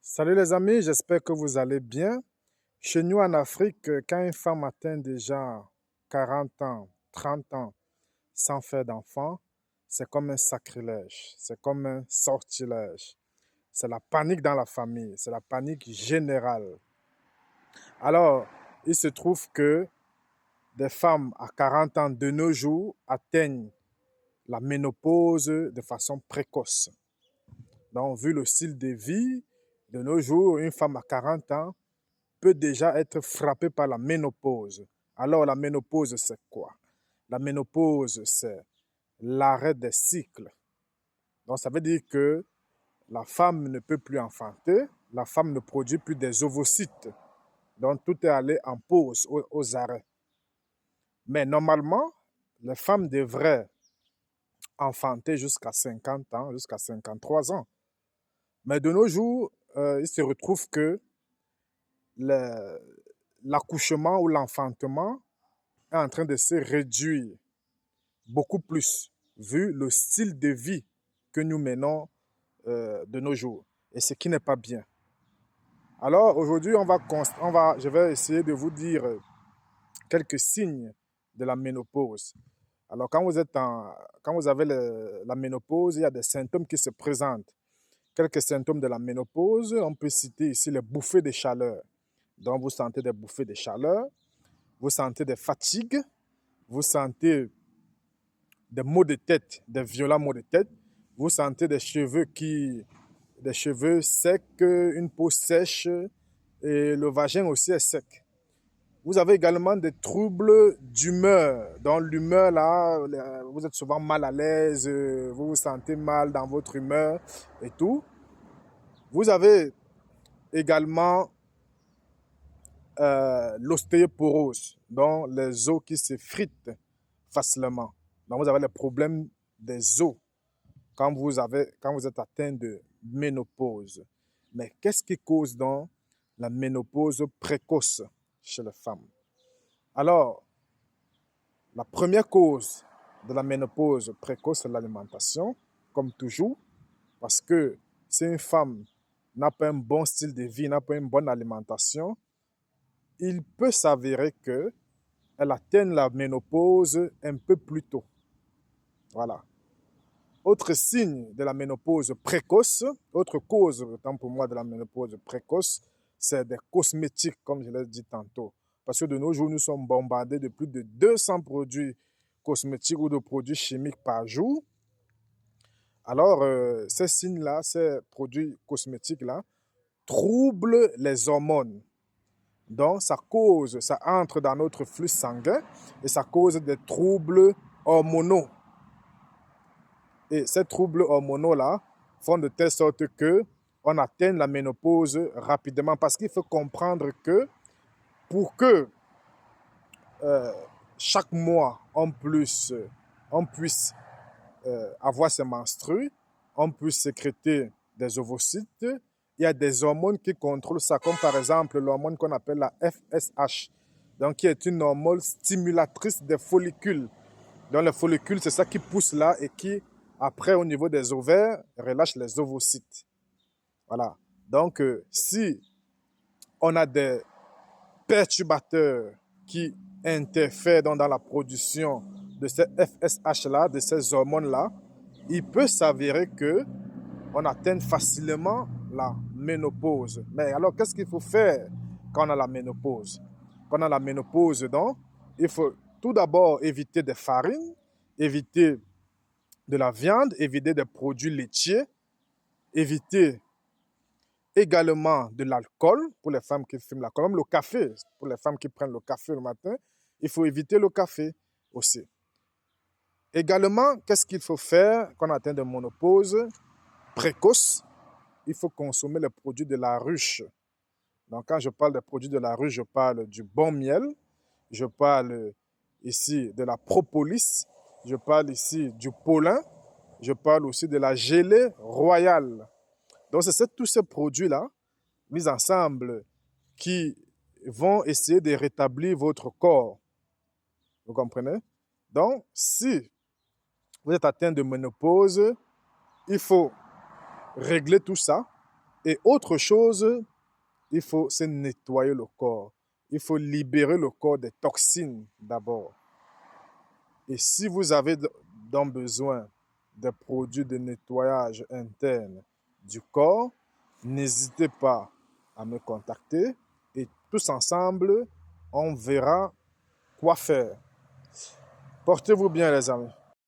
Salut les amis, j'espère que vous allez bien. Chez nous en Afrique, quand une femme atteint déjà 40 ans, 30 ans sans faire d'enfant, c'est comme un sacrilège, c'est comme un sortilège. C'est la panique dans la famille, c'est la panique générale. Alors, il se trouve que des femmes à 40 ans de nos jours atteignent la ménopause de façon précoce. Donc, vu le style de vie de nos jours, une femme à 40 ans peut déjà être frappé par la ménopause. Alors, la ménopause, c'est quoi? La ménopause, c'est l'arrêt des cycles. Donc, ça veut dire que la femme ne peut plus enfanter, la femme ne produit plus des ovocytes. Donc, tout est allé en pause, aux arrêts. Mais normalement, les femmes devraient enfanter jusqu'à 50 ans, jusqu'à 53 ans. Mais de nos jours, il se retrouve que l'accouchement ou l'enfantement est en train de se réduire beaucoup plus, vu le style de vie que nous menons de nos jours, et ce qui n'est pas bien. Alors aujourd'hui, je vais essayer de vous dire quelques signes de la ménopause. Alors quand vous avez la ménopause, il y a des symptômes qui se présentent. Quelques symptômes de la ménopause, on peut citer ici les bouffées de chaleur. Donc vous sentez des bouffées de chaleur, vous sentez des fatigues, vous sentez des maux de tête, des violents maux de tête. Vous sentez des cheveux secs, une peau sèche et le vagin aussi est sec. Vous avez également des troubles d'humeur. Dans l'humeur, là, vous êtes souvent mal à l'aise, vous vous sentez mal dans votre humeur et tout. Vous avez également l'ostéoporose, donc les os qui s'effritent facilement. Donc vous avez les problèmes des os quand vous êtes atteint de ménopause. Mais qu'est-ce qui cause donc la ménopause précoce chez les femmes? Alors, la première cause de la ménopause précoce, c'est l'alimentation, comme toujours, parce que si une femme n'a pas un bon style de vie, n'a pas une bonne alimentation, il peut s'avérer qu'elle atteigne la ménopause un peu plus tôt. Voilà. Autre signe de la ménopause précoce, autre cause, autant pour moi, de la ménopause précoce, c'est des cosmétiques, comme je l'ai dit tantôt. Parce que de nos jours, nous sommes bombardés de plus de 200 produits cosmétiques ou de produits chimiques par jour. Alors, ces signes-là, ces produits cosmétiques-là, troublent les hormones. Donc, ça entre dans notre flux sanguin et ça cause des troubles hormonaux. Et ces troubles hormonaux-là font de telle sorte que on atteigne la ménopause rapidement. Parce qu'il faut comprendre que pour que chaque mois on puisse avoir ses menstrues, on puisse sécréter des ovocytes, il y a des hormones qui contrôlent ça, comme par exemple l'hormone qu'on appelle la FSH, donc qui est une hormone stimulatrice des follicules. Donc les follicules, c'est ça qui pousse là et qui, après, au niveau des ovaires, relâche les ovocytes. Voilà. Donc, si on a des perturbateurs qui interfèrent dans la production de ces FSH-là, de ces hormones-là, il peut s'avérer que on atteigne facilement la ménopause. Mais alors, qu'est-ce qu'il faut faire quand on a la ménopause? Quand on a la ménopause, donc, il faut tout d'abord éviter des farines, éviter de la viande, éviter des produits laitiers, éviter également de l'alcool pour les femmes qui fument l'alcool, même le café, pour les femmes qui prennent le café le matin, il faut éviter le café aussi. Également, qu'est-ce qu'il faut faire quand on atteint de ménopause précoce? Il faut consommer les produits de la ruche. Donc, quand je parle des produits de la ruche, je parle du bon miel, je parle ici de la propolis, je parle ici du pollen, je parle aussi de la gelée royale. Donc, c'est tous ces produits-là, mis ensemble, qui vont essayer de rétablir votre corps. Vous comprenez? Donc, si vous êtes atteint de ménopause, il faut régler tout ça. Et autre chose, il faut se nettoyer le corps. Il faut libérer le corps des toxines d'abord. Et si vous avez donc besoin de produits de nettoyage interne du corps, n'hésitez pas à me contacter et tous ensemble, on verra quoi faire. Portez-vous bien les amis.